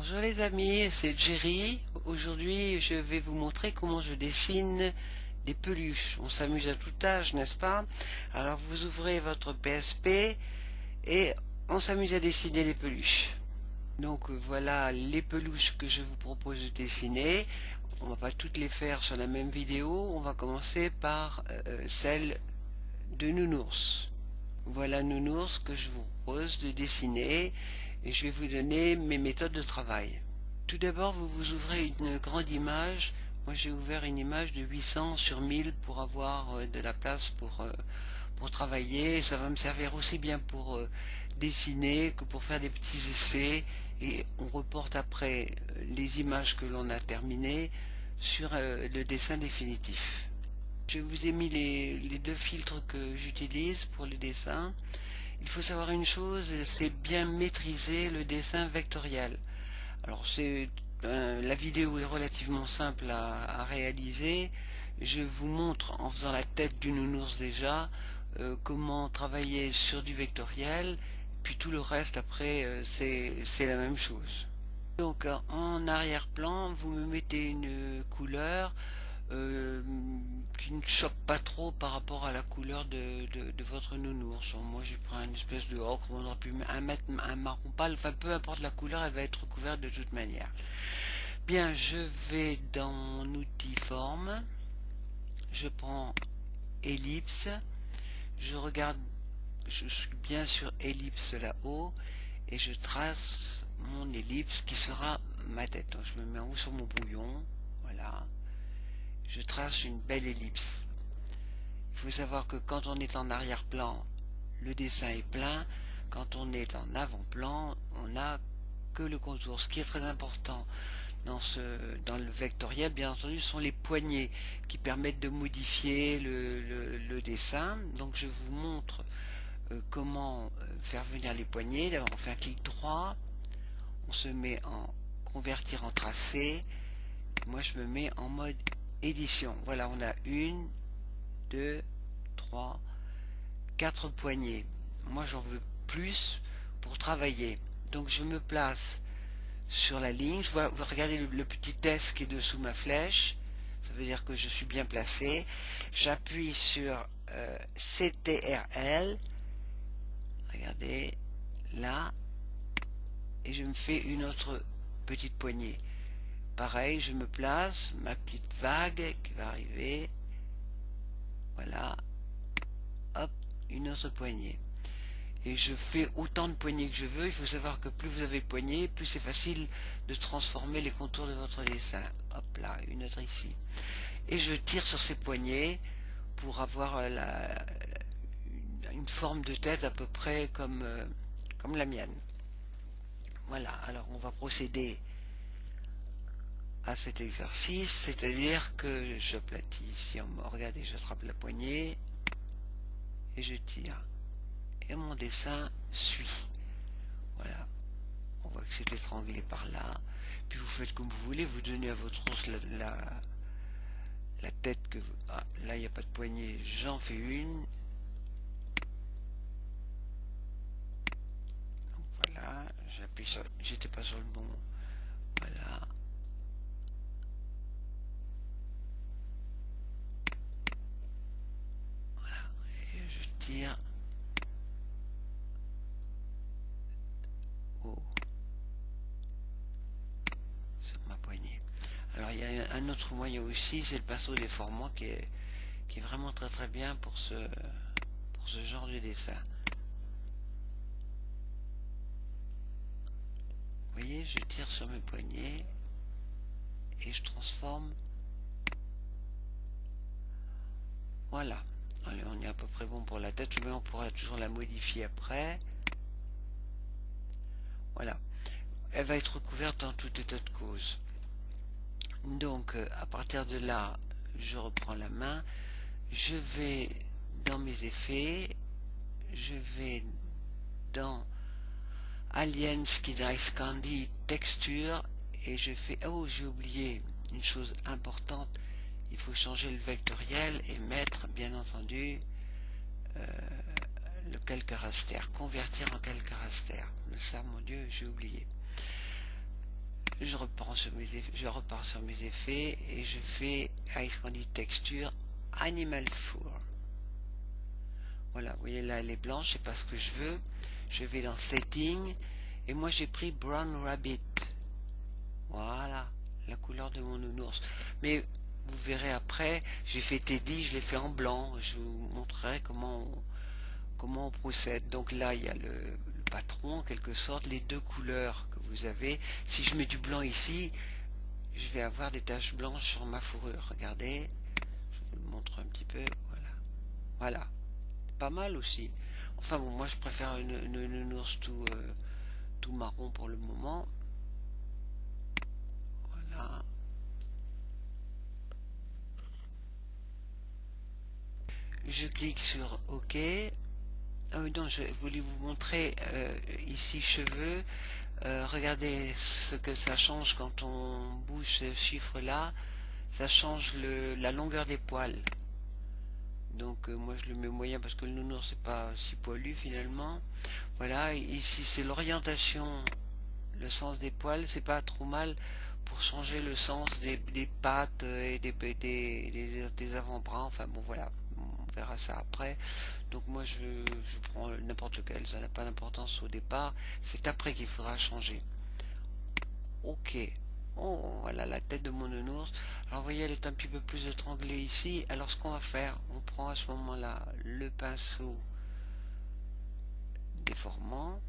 Bonjour les amis, c'est Jerry. Aujourd'hui, je vais vous montrer comment je dessine des peluches. On s'amuse à tout âge, n'est-ce pas? Alors vous ouvrez votre PSP et on s'amuse à dessiner des peluches. Donc voilà les peluches que je vous propose de dessiner. On va pas toutes les faire sur la même vidéo. On va commencer par celle de Nounours. Voilà Nounours que je vous propose de dessiner et je vais vous donner mes méthodes de travail. Tout d'abord, vous vous ouvrez une grande image. Moi, j'ai ouvert une image de 800 sur 1000 pour avoir de la place pour travailler. Ça va me servir aussi bien pour dessiner que pour faire des petits essais. Et on reporte après les images que l'on a terminées sur le dessin définitif. Je vous ai mis les deux filtres que j'utilise pour le dessin. Il faut savoir une chose, c'est bien maîtriser le dessin vectoriel. Alors la vidéo est relativement simple à réaliser. Je vous montre en faisant la tête du nounours déjà comment travailler sur du vectoriel. Puis tout le reste après c'est la même chose. Donc en arrière-plan, vous me mettez une couleur qui ne choque pas trop par rapport à la couleur de votre nounours. Moi j'ai pris une espèce de ocre, on aurait pu mettre un marron pâle, enfin peu importe la couleur, elle va être recouverte de toute manière. Bien, je vais dans outil forme, je prends ellipse, je regarde, je suis bien sur ellipse là-haut, et je trace mon ellipse qui sera ma tête. Donc je me mets en haut sur mon brouillon, voilà. Je trace une belle ellipse. Il faut savoir que quand on est en arrière-plan, le dessin est plein. Quand on est en avant-plan, on n'a que le contour. Ce qui est très important dans le vectoriel, bien entendu, sont les poignées qui permettent de modifier le dessin. Donc je vous montre comment faire venir les poignées. D'abord on fait un clic droit, on se met en convertir en tracé. Moi je me mets en mode édition. Voilà, on a 1, 2, 3, 4 poignées. Moi j'en veux plus pour travailler. Donc je me place sur la ligne. Je vois, vous regardez le petit S qui est dessous ma flèche. Ça veut dire que je suis bien placé. J'appuie sur CTRL. Regardez, là. Et je me fais une autre petite poignée. Pareil, je me place, ma petite vague qui va arriver. Voilà. Hop, une autre poignée. Et je fais autant de poignées que je veux. Il faut savoir que plus vous avez de poignées, plus c'est facile de transformer les contours de votre dessin. Hop là, une autre ici. Et je tire sur ces poignées pour avoir une forme de tête à peu près comme la mienne. Voilà, alors on va procéder à cet exercice, c'est-à-dire que j'aplatis ici, regardez, j'attrape la poignée et je tire. Et mon dessin suit. Voilà, on voit que c'est étranglé par là. Puis vous faites comme vous voulez, vous donnez à votre ours la tête que vous... Ah, là il n'y a pas de poignée, j'en fais une. Donc voilà, j'appuie sur... J'étais pas sur le bon. Voilà. Je tire haut sur ma poignée. Alors il y a un autre moyen aussi, c'est le pinceau déformant qui est vraiment très bien pour ce genre de dessin. Vous voyez, je tire sur mes poignets et je transforme. Voilà. Allez, on est à peu près bon pour la tête, mais on pourra toujours la modifier après. Voilà. Elle va être recouverte en tout état de cause. Donc, à partir de là, je reprends la main. Je vais dans mes effets. Je vais dans Aliens Kid Ice Candy Texture. Et je fais... Oh, j'ai oublié une chose importante. Il faut changer le vectoriel et mettre, bien entendu, le calque raster, convertir en calque raster. Ça, mon Dieu, j'ai oublié. je repars sur mes effets et je fais Ice Candy Texture Animal Fur. Voilà, vous voyez là elle est blanche, c'est pas ce que je veux. Je vais dans Setting et moi j'ai pris Brown Rabbit. Voilà, la couleur de mon nounours. Mais vous verrez après, j'ai fait Teddy, je l'ai fait en blanc. Je vous montrerai comment on procède. Donc là, il y a le patron, en quelque sorte, les deux couleurs que vous avez. Si je mets du blanc ici, je vais avoir des taches blanches sur ma fourrure. Regardez, je vous le montre un petit peu. Voilà, voilà, pas mal aussi. Enfin bon, moi je préfère une ours tout marron pour le moment. Voilà. Je clique sur OK. Ah oui, non, je voulais vous montrer ici cheveux. Regardez ce que ça change quand on bouge ce chiffre là. Ça change la longueur des poils. Donc moi je le mets moyen parce que le nounours c'est pas si poilu finalement. Voilà, ici c'est l'orientation, le sens des poils, c'est pas trop mal pour changer le sens des pattes et des avant-bras. Enfin bon voilà, on verra ça après. Donc moi je prends n'importe lequel, ça n'a pas d'importance au départ, c'est après qu'il faudra changer. Ok. Oh, voilà la tête de mon nounours. Alors vous voyez, elle est un petit peu plus étranglée ici. Alors ce qu'on va faire, on prend à ce moment-là le pinceau déformant.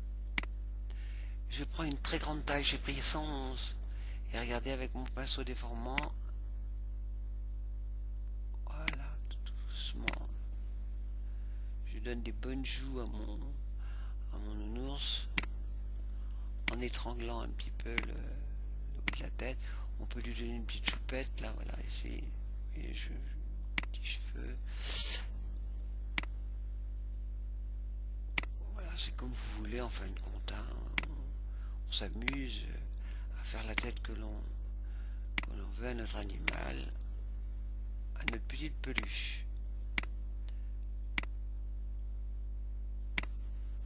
Je prends une très grande taille, j'ai pris 111. Et regardez avec mon pinceau déformant. Voilà, tout doucement. Je donne des bonnes joues à mon nounours en étranglant un petit peu le haut de la tête. On peut lui donner une petite choupette là, voilà, ici. Et petits cheveux. Voilà, c'est comme vous voulez en fin de compte. Hein. On s'amuse à faire la tête que l'on veut à notre animal, à notre petite peluche.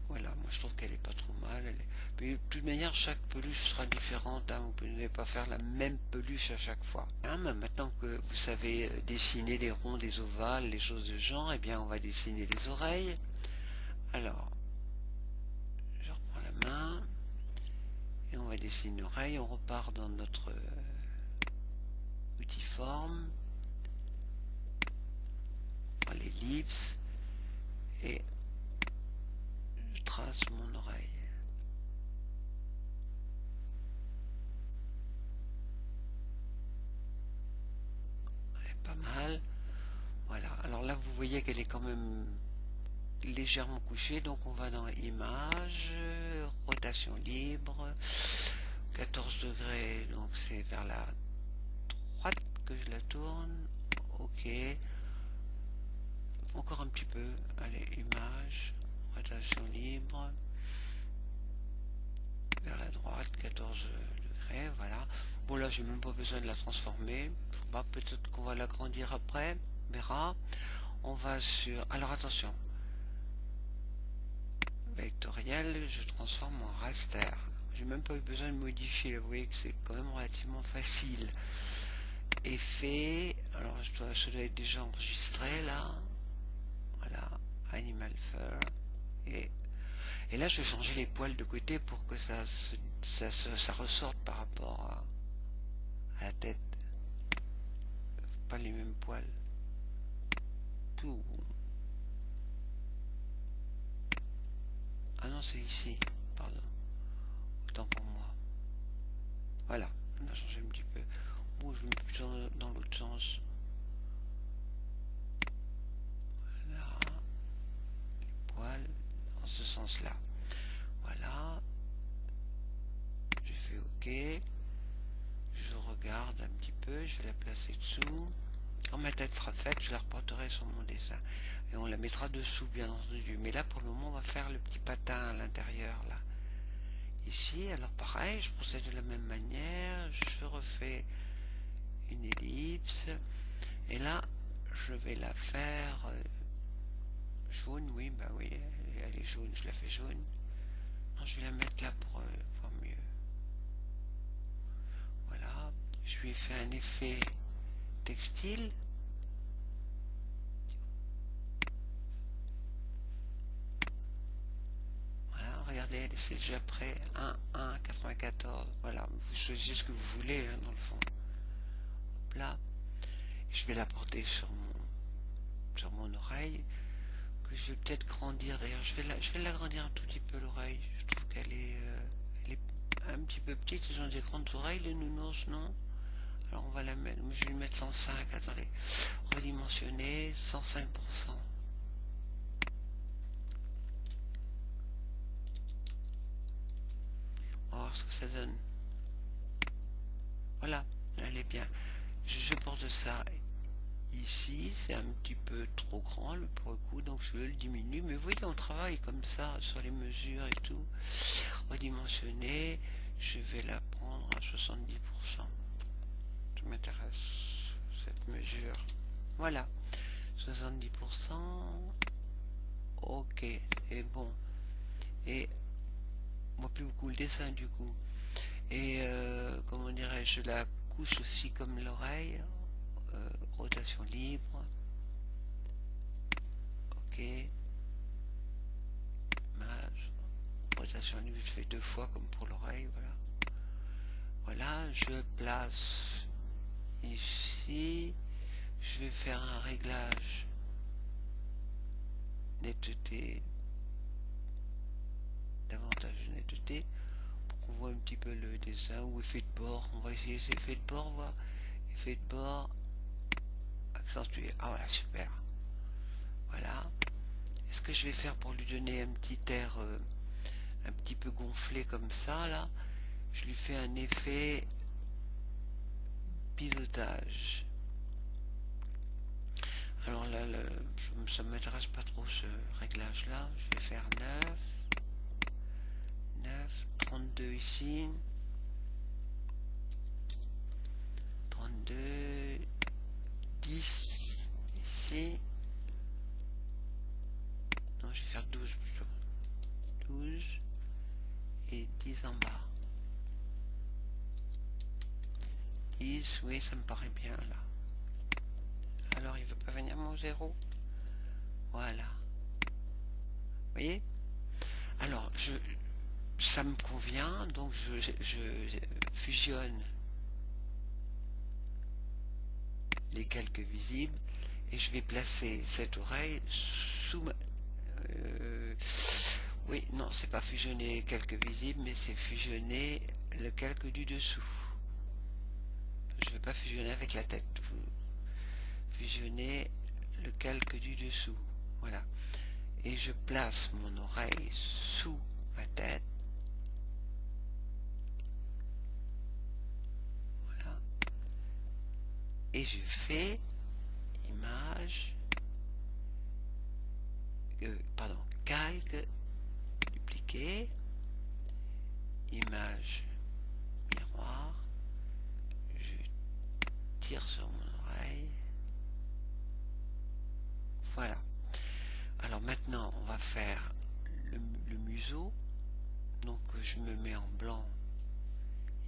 Voilà, moi je trouve qu'elle est pas trop mal. Mais de toute manière, chaque peluche sera différente. Hein. Vous ne pouvez pas faire la même peluche à chaque fois. Hein, mais maintenant que vous savez dessiner des ronds, des ovales, les choses de genre, eh bien on va dessiner les oreilles. Alors, je reprends la main et on va dessiner l'oreille. On repart dans notre outil forme, l'ellipse et je trace mon oreille. Pas mal. Voilà, alors là vous voyez qu'elle est quand même légèrement couchée, donc on va dans Images, rotation libre, 14 degrés, donc c'est vers la droite que je la tourne. Ok, encore un petit peu. Allez, Images, rotation libre, vers la droite, 14 degrés, voilà. Bon là j'ai même pas besoin de la transformer, peut-être qu'on va l'agrandir après, on verra. On va sur, alors attention, vectoriel, je transforme en raster. J'ai même pas eu besoin de modifier, là, vous voyez que c'est quand même relativement facile. Effet, alors ça doit être déjà enregistré là. Voilà, Animal Fur. Et là je vais changer les poils de côté pour que ça ressorte par rapport à la tête. Pas les mêmes poils. Tout. Ah non, c'est ici, pardon. Autant pour moi. Voilà, on a changé un petit peu. Bon, je mets plutôt dans l'autre sens. Voilà. Les poils, dans ce sens-là. Voilà. J'ai fait OK. Je regarde un petit peu, je vais la placer dessous. Quand ma tête sera faite, je la reporterai sur mon dessin. Et on la mettra dessous, bien entendu. Mais là, pour le moment, on va faire le petit patin à l'intérieur, là. Ici, alors pareil, je procède de la même manière. Je refais une ellipse. Et là, je vais la faire jaune, oui, bah oui, elle est jaune, je la fais jaune. Non, je vais la mettre là pour voir mieux. je lui ai fait un effet textile. Voilà, regardez, c'est déjà prêt. 1,94. Voilà, vous choisissez ce que vous voulez hein, dans le fond. Hop là. Je vais la porter sur mon oreille. Que je vais peut-être grandir. D'ailleurs, je vais l'agrandir un tout petit peu l'oreille. Je trouve qu'elle est, elle est un petit peu petite. Ils ont des grandes oreilles, les nounours, non? Alors on va la mettre. Je vais lui mettre 105. Attendez. Redimensionner 105%. On va voir ce que ça donne. Voilà, elle est bien. Je porte ça ici, c'est un petit peu trop grand pour le coup, donc je le diminue. Mais vous voyez, on travaille comme ça sur les mesures et tout. Redimensionner, je vais la prendre à 70%. Ça m'intéresse, cette mesure. Voilà, 70%. Ok, et bon. Et moi plus beaucoup le dessin du coup. Et comment dirais-je, la couche aussi comme l'oreille. Rotation libre. Ok. Image. Rotation libre, je fais 2 fois comme pour l'oreille. Voilà. Voilà, je place ici. Je vais faire un réglage netteté. Davantage de netteté. Pour qu'on voit un petit peu le dessin. Ou effet de bord. On va essayer ces effets de bord. Voilà. Effet de bord. Accentué. Ah voilà, super. Voilà. Et ce que je vais faire pour lui donner un petit air un petit peu gonflé comme ça, là, je lui fais un effet biseautage. Alors là, ça ne m'intéresse pas trop ce réglage là. Je vais faire 9, 32 ici, 32, 10 ici. Non, je vais faire 12 plutôt. 12 et 10 en bas. 10, oui, ça me paraît bien là. Alors, il veut pas venir mon 0. Voilà. Vous voyez? Alors, ça me convient, donc je fusionne les calques visibles et je vais placer cette oreille sous ma... oui, non, c'est pas fusionner les calques visibles, mais c'est fusionner le calque du dessous. Je ne vais pas fusionner avec la tête. Fusionner le calque du dessous. Voilà. Et je place mon oreille sous ma tête. Voilà. Et je fais image, pardon, calque, dupliquer, image, miroir, je tire sur mon oreille. Voilà. Alors maintenant, on va faire le museau. Donc je me mets en blanc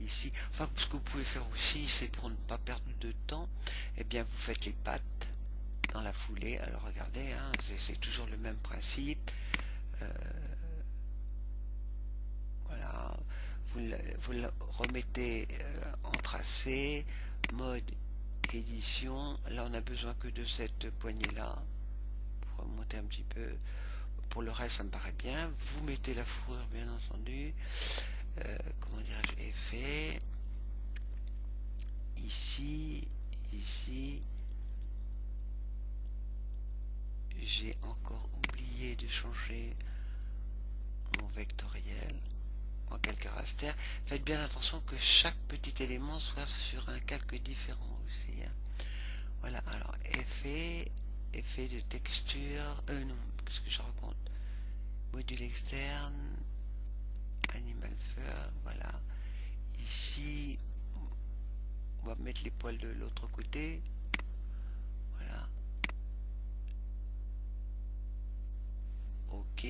ici. Enfin, ce que vous pouvez faire aussi, c'est pour ne pas perdre de temps, eh bien vous faites les pattes dans la foulée. Alors regardez, hein, c'est toujours le même principe. Voilà, vous le remettez en tracé, mode édition. Là, on a besoin que de cette poignée là pour remonter un petit peu. Pour le reste, ça me paraît bien. Vous mettez la fourrure, bien entendu. Comment dirais-je, effet. Ici, ici. J'ai encore oublié de changer mon vectoriel en calque raster. Faites bien attention que chaque petit élément soit sur un calque différent aussi. Hein. Voilà, alors effet de texture. Non, qu'est-ce que je raconte? Module externe, animal fur, voilà. Ici, on va mettre les poils de l'autre côté. Voilà. Ok.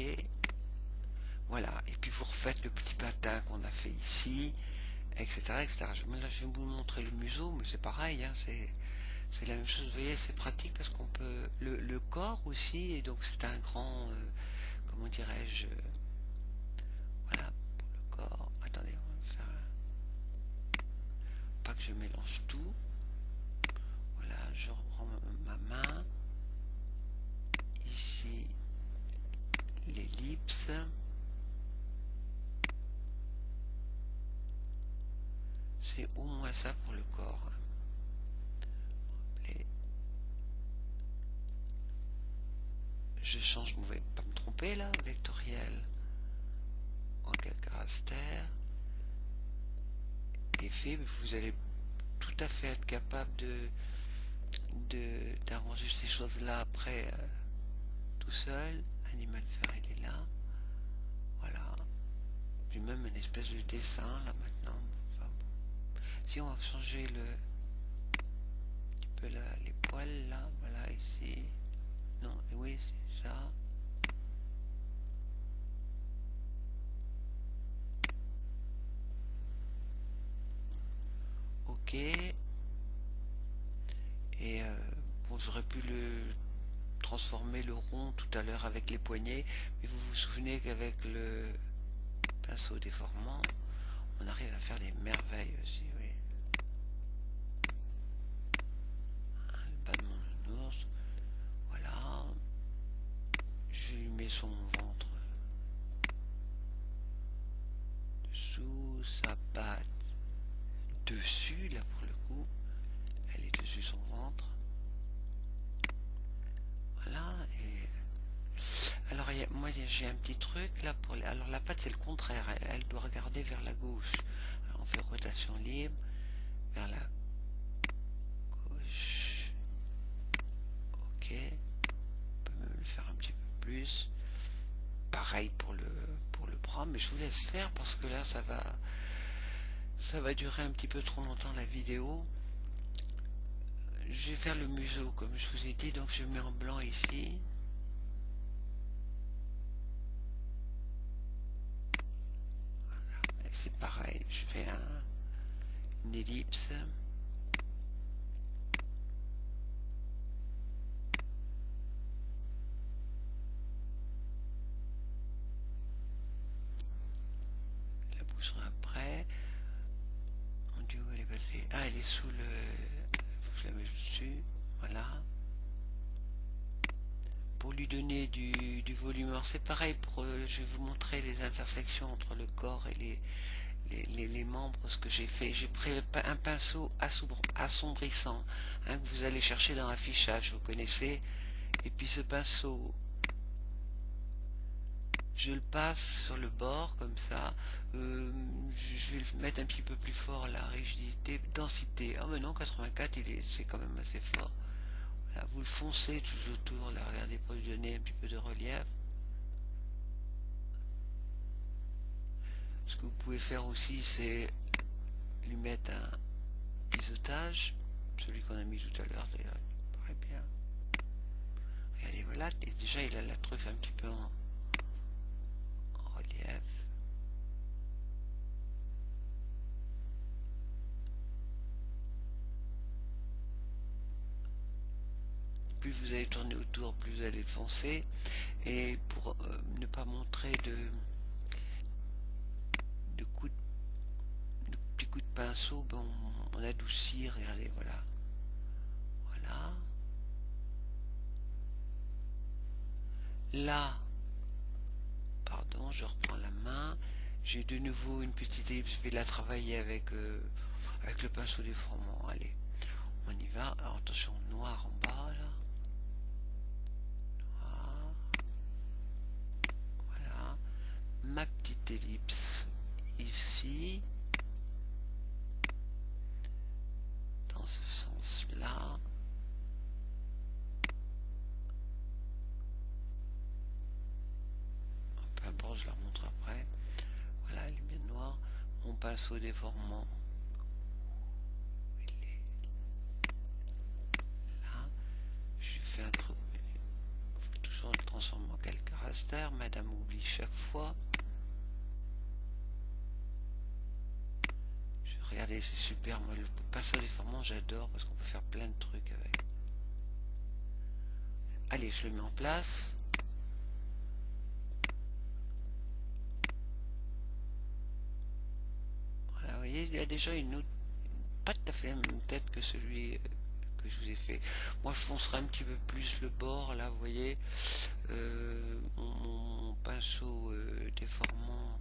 Voilà. Et puis vous refaites le petit patin qu'on a fait ici. etc., etc. Là, je vais vous montrer le museau, mais c'est pareil, hein, c'est la même chose. Vous voyez, c'est pratique parce qu'on peut le corps aussi, et donc c'est un grand, comment dirais-je, voilà pour le corps. Attendez, on va faire pas que je mélange tout. Voilà, je reprends ma main ici, l'ellipse. C'est au moins ça pour le corps. Et je change, vous ne pouvez pas me tromper là, vectoriel en quelques caractères. Effet, vous allez tout à fait être capable d'arranger ces choses-là après tout seul. Animal faire, il est là. Voilà. J'ai même une espèce de dessin là maintenant. Enfin, bon. Si on va changer un petit peu les poils là, voilà ici. Non, oui, c'est ça. Ok. Et bon, j'aurais pu transformer le rond tout à l'heure avec les poignets, mais vous vous souvenez qu'avec le pinceau déformant, on arrive à faire des merveilles aussi, oui. Le bas de mon ours, voilà. Je lui mets son ventre dessous, sa patte dessus, là pour le coup, elle est dessus son ventre. Voilà, et alors moi j'ai un petit truc là pour alors la patte c'est le contraire, elle doit regarder vers la gauche. Alors on fait rotation libre vers la gauche. Ok, on peut même le faire un petit peu plus. Pareil pour le bras, mais je vous laisse faire parce que là ça va durer un petit peu trop longtemps la vidéo. Je vais faire le museau comme je vous ai dit, donc je mets en blanc ici. C'est pareil, je fais une ellipse. La boucherai après. Mon dieu, où elle est passée? Ah, elle est sous le... Faut que je la mette dessus. Voilà. Pour lui donner du volume. Alors c'est pareil, je vais vous montrer les intersections entre le corps et les membres, ce que j'ai fait. J'ai pris un pinceau assombrissant, hein, que vous allez chercher dans l'affichage, vous connaissez. Et puis ce pinceau, je le passe sur le bord comme ça. Je vais le mettre un petit peu plus fort, la rigidité, densité. Ah mais non, 84, c'est quand même assez fort. Voilà, vous le foncez tout autour, là, regardez, pour lui donner un petit peu de relief. Ce que vous pouvez faire aussi, c'est lui mettre un biseautage, celui qu'on a mis tout à l'heure d'ailleurs, il paraît bien. Regardez, voilà, et déjà il a la truffe un petit peu en relief. Plus vous allez tourner autour, plus vous allez le foncer. Et pour ne pas montrer de petits coups de pinceau, ben on adoucit, regardez, voilà. Voilà. Là, pardon, je reprends la main. J'ai de nouveau une petite ellipse, je vais la travailler avec le pinceau déformant. Allez, on y va. Alors attention, noir en bas là. Noir. Voilà. Ma petite ellipse ici. Dans ce sens-là. Peu importe, je la remontre après. Voilà, elle est bien noire. Mon pinceau déformant. Il est là. Je fais un truc. Il faut toujours le transformer en quelques caractères. Madame oublie chaque fois. Je Regardez, c'est super. Moi, le pinceau déformant, j'adore parce qu'on peut faire plein de trucs avec. Allez, je le mets en place. Voilà, vous voyez, il y a déjà une autre, pas tout à fait la même tête que celui que je vous ai fait. Moi, je foncerai un petit peu plus le bord, là, vous voyez. Mon pinceau déformant,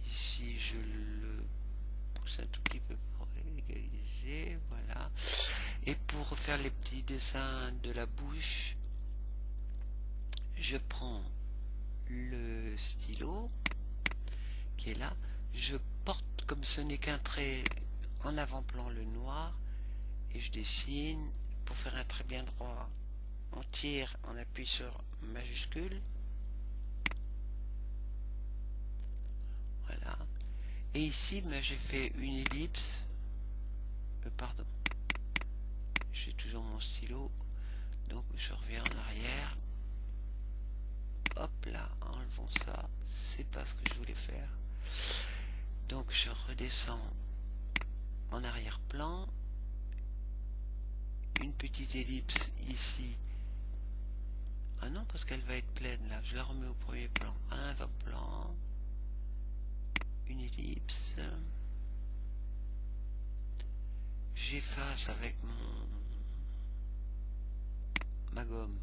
ici, je le pousse un tout petit peu pour égaliser, voilà. Et pour faire les petits dessins de la bouche, je prends le stylo qui est là, je porte comme ce n'est qu'un trait en avant-plan le noir et je dessine. Pour faire un trait bien droit, on tire, on appuie sur majuscule, voilà. Et ici j'ai fait une ellipse, pardon, j'ai toujours mon stylo, donc je reviens en arrière. Hop là, enlevons ça, c'est pas ce que je voulais faire. Donc je redescends en arrière-plan, une petite ellipse ici. Ah non, parce qu'elle va être pleine là, je la remets au premier plan. Un avant-plan, une ellipse. J'efface avec ma gomme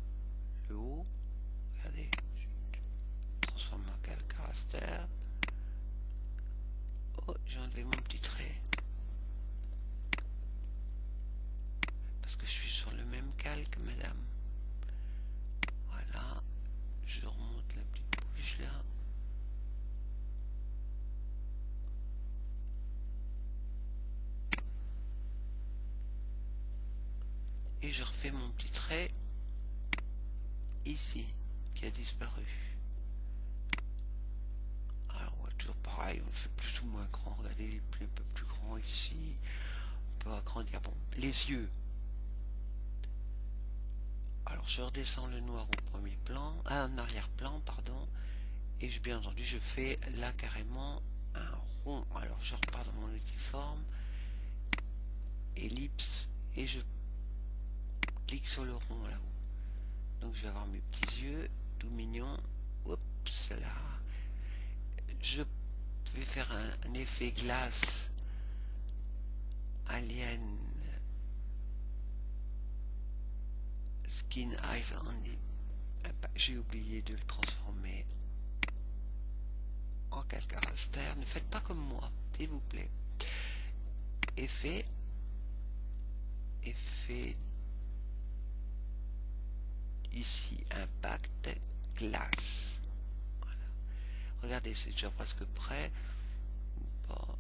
le haut. Regardez, je transforme en calque raster. Oh, j'ai enlevé mon petit trait. Parce que je suis sur le même calque, madame. Voilà, je remonte la petite bouche là. Et je refais mon petit trait ici, qui a disparu. Alors, on va toujours pareil, on le fait plus ou moins grand. Regardez, il est un peu plus grand ici. On peut agrandir. Bon, les yeux. Alors, je redescends le noir au premier plan, en arrière-plan, pardon. Et bien entendu, je fais là carrément un rond. Alors, je repars dans mon outil forme, ellipse, et je clique sur le rond là-haut. Donc, je vais avoir mes petits yeux, tout mignons. Oups, là. Je vais faire un effet glace Alien Skin Eyes Only. J'ai oublié de le transformer en calque raster. Ne faites pas comme moi, s'il vous plaît. Effet ici, impact, glace. Voilà. Regardez, c'est déjà presque prêt. Bon,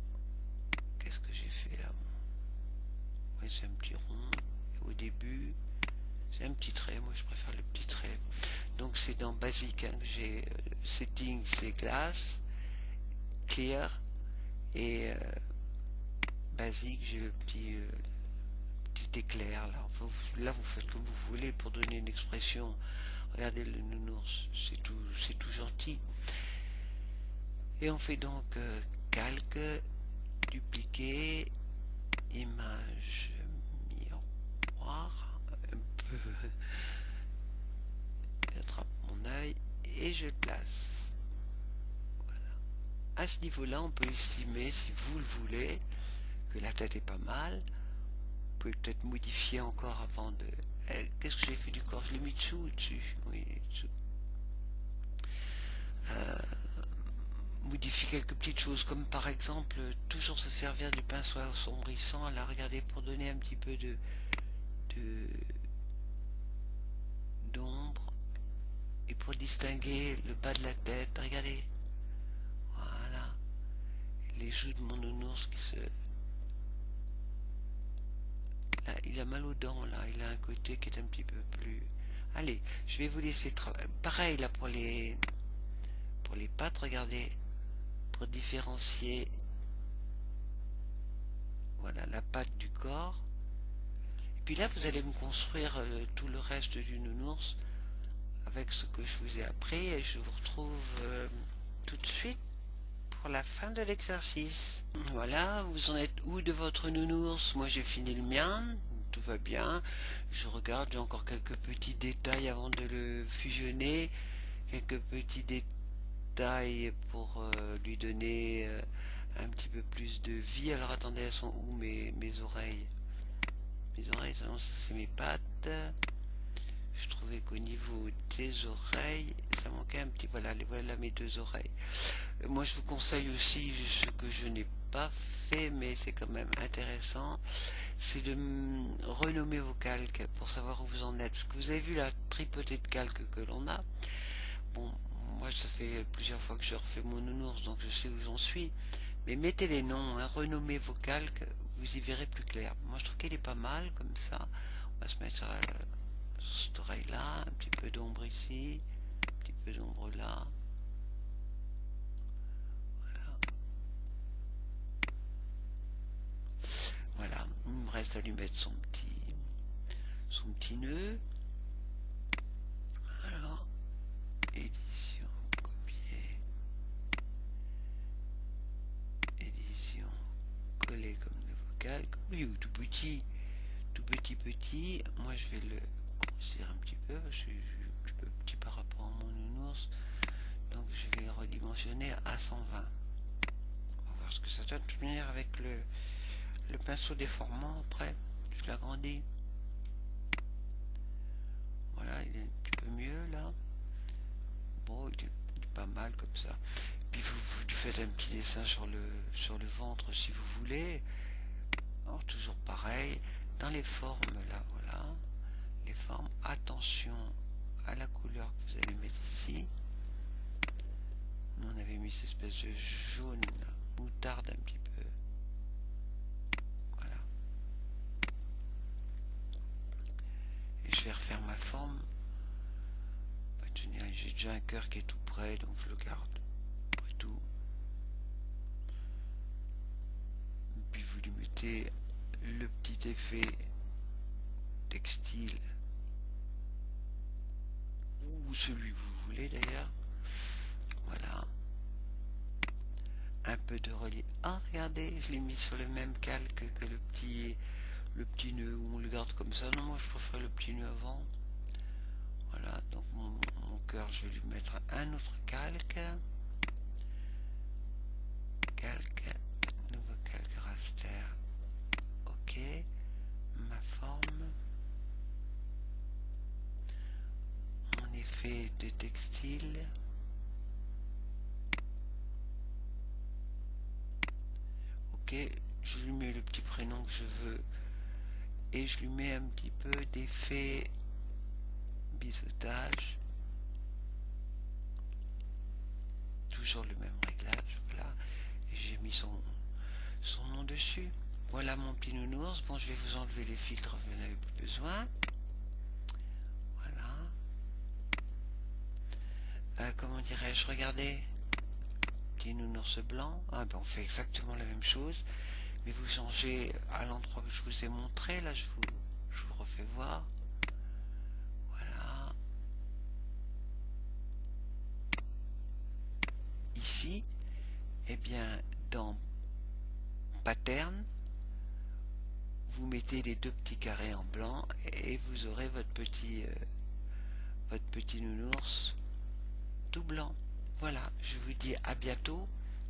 qu'est-ce que j'ai fait là? Oui, c'est un petit rond. Et au début, c'est un petit trait. Moi, je préfère le petit trait. Donc, c'est dans Basic hein, que j'ai Setting, c'est glace, Clear. Et Basic, j'ai le petit éclair. Là. Là, vous faites comme vous voulez pour donner une expression. Regardez le nounours, c'est tout gentil. Et on fait donc calque, dupliquer, image, miroir, un peu, j'attrape mon œil et je le place. Voilà. À ce niveau-là, on peut estimer, si vous le voulez, que la tête est pas mal. Vous pouvez peut-être modifier encore avant de... Qu'est-ce que j'ai fait du corps? Je l'ai mis dessous ou dessus? Oui, dessous. Modifier quelques petites choses, comme par exemple, toujours se servir du pinceau assombrissant. Là, regardez, pour donner un petit peu d'ombre. Et pour distinguer le bas de la tête, regardez. Voilà. Les joues de mon nounours qui se... Là, il a mal aux dents, là. Il a un côté qui est un petit peu plus... Allez, je vais vous laisser travailler. Pareil, là, pour les pattes, regardez. Pour différencier, voilà, la patte du corps. Et puis là, vous allez me construire tout le reste du nounours avec ce que je vous ai appris. Et je vous retrouve tout de suite pour pour la fin de l'exercice. Voilà, vous en êtes où de votre nounours? Moi j'ai fini le mien, tout va bien. Je regarde, j'ai encore quelques petits détails avant de le fusionner, quelques petits détails pour lui donner un petit peu plus de vie. Alors attendez, elles sont où mes oreilles? Mes oreilles, ça c'est mes pattes. Je trouvais qu'au niveau des oreilles, ça manquait un petit. Voilà, voilà mes deux oreilles. Moi, je vous conseille aussi ce que je n'ai pas fait, mais c'est quand même intéressant, c'est de renommer vos calques pour savoir où vous en êtes. Parce que vous avez vu la tripotée de calques que l'on a. Bon, moi, ça fait plusieurs fois que je refais mon nounours, donc je sais où j'en suis. Mais mettez les noms, hein, renommez vos calques, vous y verrez plus clair. Moi, je trouve qu'il est pas mal comme ça. On va se mettre sur cette oreille là, un petit peu d'ombre ici, un petit peu d'ombre là. Voilà, il me reste à lui mettre son petit nœud. Alors, édition, copier, édition, coller comme nouveau calque. Oui, tout petit, petit. Moi, je vais le grossir un petit peu parce que je suis un petit peu petit par rapport à mon nounours. Donc, je vais redimensionner à 120. On va voir ce que ça donne. De toute manière, avec le pinceau déformant, après, je l'agrandis. Voilà, il est un petit peu mieux là. Bon, il est pas mal comme ça. Puis vous faites un petit dessin sur le ventre si vous voulez. Alors, toujours pareil. Dans les formes là, voilà. Les formes, attention à la couleur que vous allez mettre ici. Nous on avait mis cette espèce de jaune moutarde un petit peu. Voilà. Et je vais refaire ma forme. J'ai déjà un cœur qui est tout prêt, donc je le garde. Après tout. Puis vous lui mettez le petit effet textile ou celui que vous voulez d'ailleurs. Voilà. Un peu de relief. Ah, regardez, je l'ai mis sur le même calque que le petit nœud, où on le garde comme ça. Non, moi je préfère le petit nœud avant. Voilà, donc mon cœur, je vais lui mettre un autre calque. Nouveau calque raster. Ok. Ma forme. Mon effet de textile. Ok, je lui mets le petit prénom que je veux. Et je lui mets un petit peu d'effet biseautage. Toujours le même réglage, voilà. Et j'ai mis son nom dessus. Voilà mon petit nounours. Bon, je vais vous enlever les filtres, vous n'en avez plus besoin. Voilà. Comment dirais-je, regardez. Petit nounours blanc. Ah ben on fait exactement la même chose. Mais vous changez à l'endroit que je vous ai montré. Là, je vous refais voir. Voilà. Ici, eh bien, dans Pattern, vous mettez les deux petits carrés en blanc et vous aurez votre petit nounours tout blanc. Voilà, je vous dis à bientôt,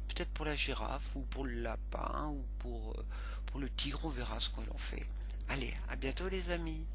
peut-être pour la girafe ou pour le lapin ou pour le tigre, on verra ce qu'on en fait. Allez, à bientôt les amis.